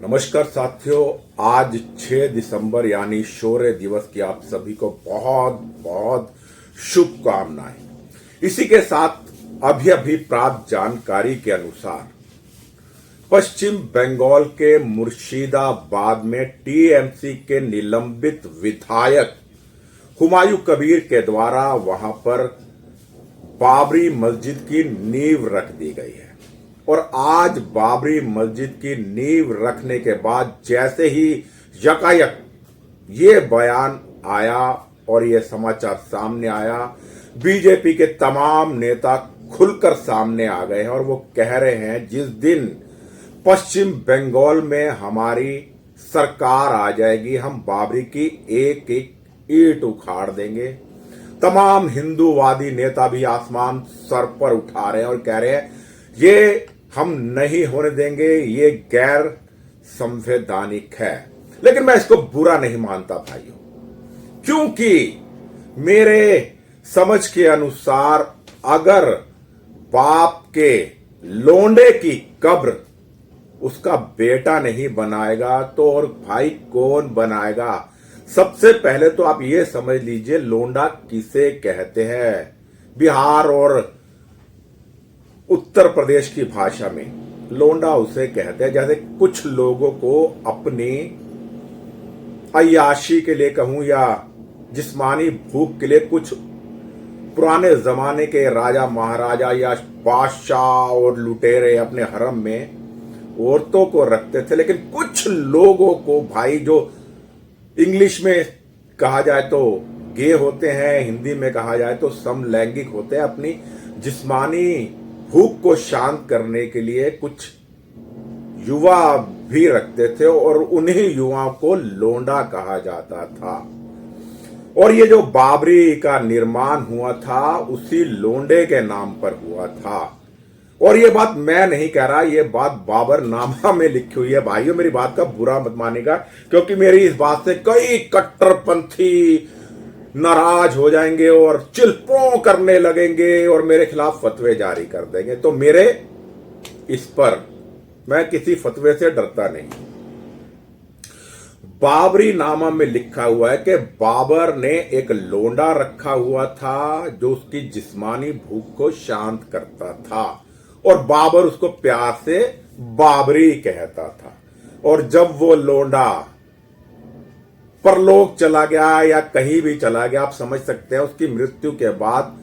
नमस्कार साथियों, आज 6 दिसंबर यानी शौर्य दिवस की आप सभी को बहुत बहुत शुभकामनाएं। इसी के साथ अभी अभी प्राप्त जानकारी के अनुसार पश्चिम बंगाल के मुर्शिदाबाद में टीएमसी के निलंबित विधायक हुमायूं कबीर के द्वारा वहां पर बाबरी मस्जिद की नींव रख दी गई है। और आज बाबरी मस्जिद की नींव रखने के बाद जैसे ही यकायक ये बयान आया और ये समाचार सामने आया, बीजेपी के तमाम नेता खुलकर सामने आ गए हैं और वो कह रहे हैं जिस दिन पश्चिम बंगाल में हमारी सरकार आ जाएगी हम बाबरी की एक एक ईंट उखाड़ देंगे। तमाम हिंदूवादी नेता भी आसमान सर पर उठा रहे हैं और कह रहे हैं ये हम नहीं होने देंगे, ये गैर संवैधानिक है। लेकिन मैं इसको बुरा नहीं मानता भाइयों, क्योंकि मेरे समझ के अनुसार अगर बाप के लोंडे की कब्र उसका बेटा नहीं बनाएगा तो और भाई कौन बनाएगा। सबसे पहले तो आप ये समझ लीजिए लोंडा किसे कहते हैं। बिहार और उत्तर प्रदेश की भाषा में लोंडा उसे कहते हैं जैसे कुछ लोगों को अपनी अय्याशी के लिए कहूं या जिस्मानी भूख के लिए कुछ पुराने जमाने के राजा महाराजा या बादशाह और लुटेरे अपने हरम में औरतों को रखते थे। लेकिन कुछ लोगों को भाई जो इंग्लिश में कहा जाए तो गे होते हैं, हिंदी में कहा जाए तो समलैंगिक होते हैं, अपनी जिस्मानी भूख को शांत करने के लिए कुछ युवा भी रखते थे और उन्हीं युवाओं को लोंडा कहा जाता था। और ये जो बाबरी का निर्माण हुआ था उसी लोंडे के नाम पर हुआ था। और ये बात मैं नहीं कह रहा, ये बात बाबरनामा में लिखी हुई है। भाइयों मेरी बात का बुरा मत मानेगा, क्योंकि मेरी इस बात से कई कट्टरपंथी नाराज हो जाएंगे और चिल्पों करने लगेंगे और मेरे खिलाफ फतवे जारी कर देंगे। तो मेरे इस पर मैं किसी फतवे से डरता नहीं। बाबरी नामा में लिखा हुआ है कि बाबर ने एक लोंडा रखा हुआ था जो उसकी जिस्मानी भूख को शांत करता था और बाबर उसको प्यार से बाबरी कहता था। और जब वो लोंडा परलोक चला गया या कहीं भी चला गया, आप समझ सकते हैं, उसकी मृत्यु के बाद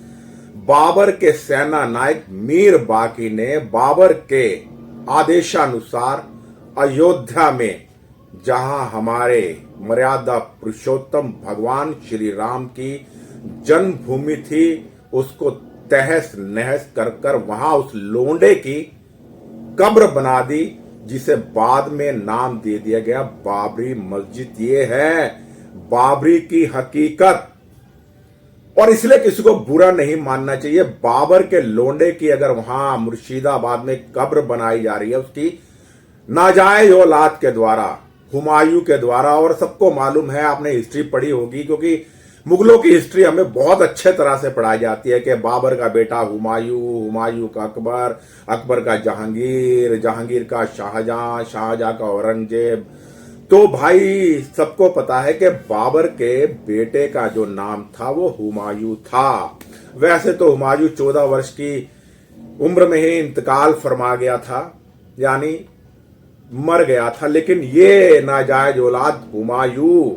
बाबर के सेना नायक मीर बाकी ने बाबर के आदेशानुसार अयोध्या में जहां हमारे मर्यादा पुरुषोत्तम भगवान श्री राम की जन्मभूमि थी उसको तहस नहस कर कर वहां उस लोंडे की कब्र बना दी, जिसे बाद में नाम दे दिया गया बाबरी मस्जिद। ये है बाबरी की हकीकत और इसलिए किसी को बुरा नहीं मानना चाहिए। बाबर के लोंडे की अगर वहां मुर्शिदाबाद में कब्र बनाई जा रही है उसकी नाजायज औलाद के द्वारा, हुमायूं के द्वारा, और सबको मालूम है, आपने हिस्ट्री पढ़ी होगी क्योंकि मुगलों की हिस्ट्री हमें बहुत अच्छे तरह से पढ़ाई जाती है कि बाबर का बेटा हुमायूं, हुमायूं का अकबर, अकबर का जहांगीर, जहांगीर का शाहजहां, शाहजहां का औरंगजेब। तो भाई सबको पता है कि बाबर के बेटे का जो नाम था वो हुमायूं था। वैसे तो हुमायूं 14 वर्ष की उम्र में ही इंतकाल फरमा गया था, यानी मर गया था। लेकिन ये नाजायज औलाद हुमायूं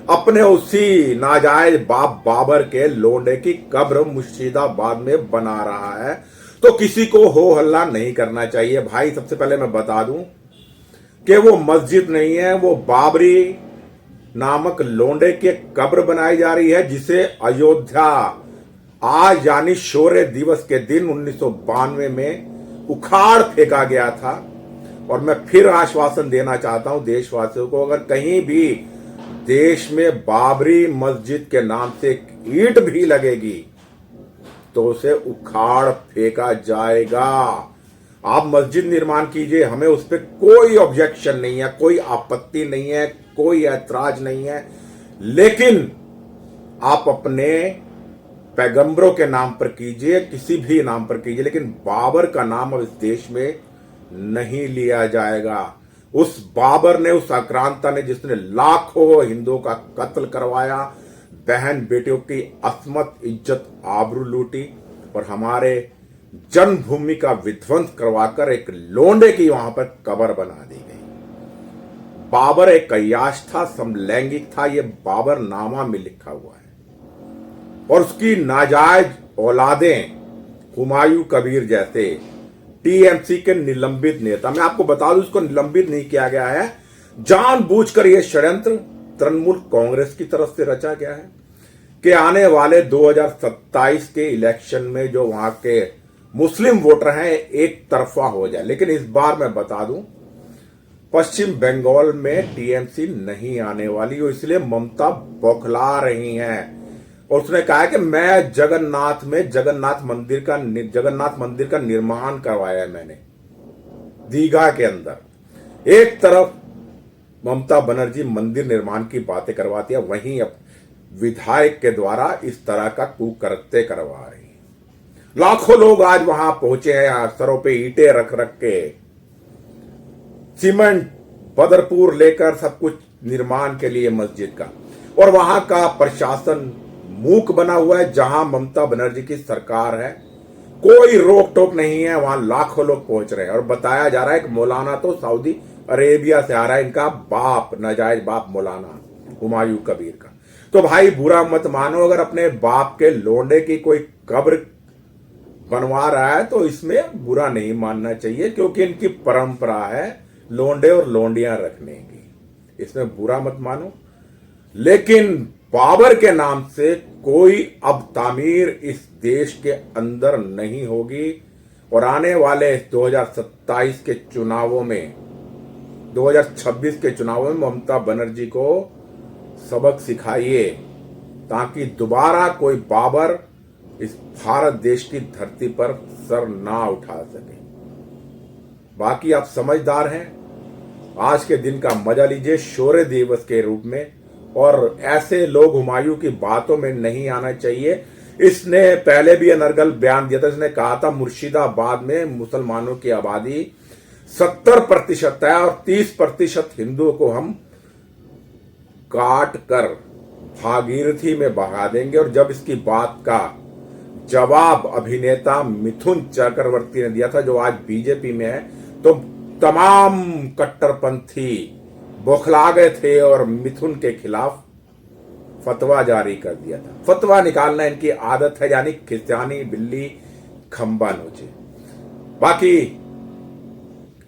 अपने उसी नाजायज बाप बाबर के लोंडे की कब्र मुर्शिदाबाद में बना रहा है। तो किसी को हो हल्ला नहीं करना चाहिए। भाई सबसे पहले मैं बता दूं कि वो मस्जिद नहीं है, वो बाबरी नामक लोंडे की कब्र बनाई जा रही है जिसे अयोध्या आज यानी शौर्य दिवस के दिन 1992 में उखाड़ फेंका गया था। और मैं फिर आश्वासन देना चाहता हूं देशवासियों को, अगर कहीं भी देश में बाबरी मस्जिद के नाम से एक ईंट भी लगेगी तो उसे उखाड़ फेंका जाएगा। आप मस्जिद निर्माण कीजिए, हमें उस पर कोई ऑब्जेक्शन नहीं है, कोई आपत्ति नहीं है, कोई ऐतराज नहीं है। लेकिन आप अपने पैगंबरों के नाम पर कीजिए, किसी भी नाम पर कीजिए, लेकिन बाबर का नाम अब इस देश में नहीं लिया जाएगा। उस बाबर ने, उस आक्रांता ने, जिसने लाखों हिंदुओं का कत्ल करवाया, बहन बेटियों की असमत इज्जत आबरू लूटी और हमारे जन्मभूमि का विध्वंस करवाकर एक लोंडे की वहां पर कब्र बना दी गई। बाबर एक अय्याश था, समलैंगिक था, यह बाबर नामा में लिखा हुआ है। और उसकी नाजायज औलादें हुमायूं कबीर जैसे टीएमसी के निलंबित नेता, मैं आपको बता दूं उसको निलंबित नहीं किया गया है, जानबूझकर यह षड्यंत्र तृणमूल कांग्रेस की तरफ से रचा गया है कि आने वाले 2027 के इलेक्शन में जो वहां के मुस्लिम वोटर हैं एक तरफा हो जाए। लेकिन इस बार मैं बता दूं पश्चिम बंगाल में टीएमसी नहीं आने वाली और इसलिए ममता बौखला रही हैं। और उसने कहा है कि मैं जगन्नाथ में जगन्नाथ मंदिर का निर्माण करवाया है मैंने दीघा के अंदर। एक तरफ ममता बनर्जी मंदिर निर्माण की बातें करवाती है, वहीं अब विधायक के द्वारा इस तरह का कुकृत्य करवा रही है। लाखों लोग आज वहां पहुंचे हैं, सरों पे ईंटें रख रख के, सीमेंट बदरपुर लेकर सब कुछ निर्माण के लिए मस्जिद का। और वहां का प्रशासन मूक बना हुआ है। जहां ममता बनर्जी की सरकार है कोई रोक टोक नहीं है, वहां लाखों लोग पहुंच रहे हैं। और बताया जा रहा है कि मौलाना तो सऊदी अरेबिया से आ रहा है, इनका बाप, नाजायज बाप मौलाना हुमायूं कबीर का। तो भाई बुरा मत मानो, अगर अपने बाप के लोंडे की कोई कब्र बनवा रहा है तो इसमें बुरा नहीं मानना चाहिए, क्योंकि इनकी परंपरा है लोंडे और लोंडियां रखने की, इसमें बुरा मत मानो। लेकिन बाबर के नाम से कोई अब तामीर इस देश के अंदर नहीं होगी। और आने वाले 2027 के चुनावों में, 2026 के चुनावों में ममता बनर्जी को सबक सिखाइए, ताकि दोबारा कोई बाबर इस भारत देश की धरती पर सर ना उठा सके। बाकी आप समझदार हैं, आज के दिन का मजा लीजिए शौर्य दिवस के रूप में। और ऐसे लोग हुमायूं की बातों में नहीं आना चाहिए। इसने पहले भी अनर्गल बयान दिया था, इसने कहा था मुर्शिदाबाद में मुसलमानों की आबादी 70% है और 30% हिंदुओं को हम काट कर भागीरथी में बहा देंगे। और जब इसकी बात का जवाब अभिनेता मिथुन चक्रवर्ती ने दिया था, जो आज बीजेपी में है, तो तमाम कट्टरपंथी बौखला गए थे और मिथुन के खिलाफ फतवा जारी कर दिया था। फतवा निकालना इनकी आदत है, यानी खिस्यानी बिल्ली खंबा नोचे। बाकी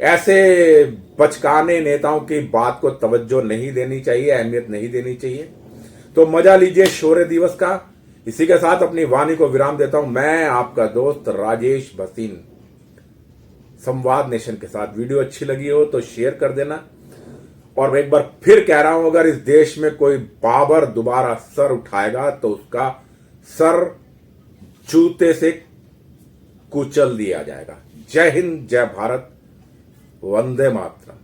ऐसे बचकाने नेताओं की बात को तवज्जो नहीं देनी चाहिए, अहमियत नहीं देनी चाहिए। तो मजा लीजिए शौर्य दिवस का। इसी के साथ अपनी वाणी को विराम देता हूं। मैं आपका दोस्त राजेश भसीन, संवाद नेशन के साथ। वीडियो अच्छी लगी हो तो शेयर कर देना। और एक बार फिर कह रहा हूं, अगर इस देश में कोई बाबर दोबारा सर उठाएगा तो उसका सर जूते से कुचल दिया जाएगा। जय हिंद, जय भारत, वंदे मातरम।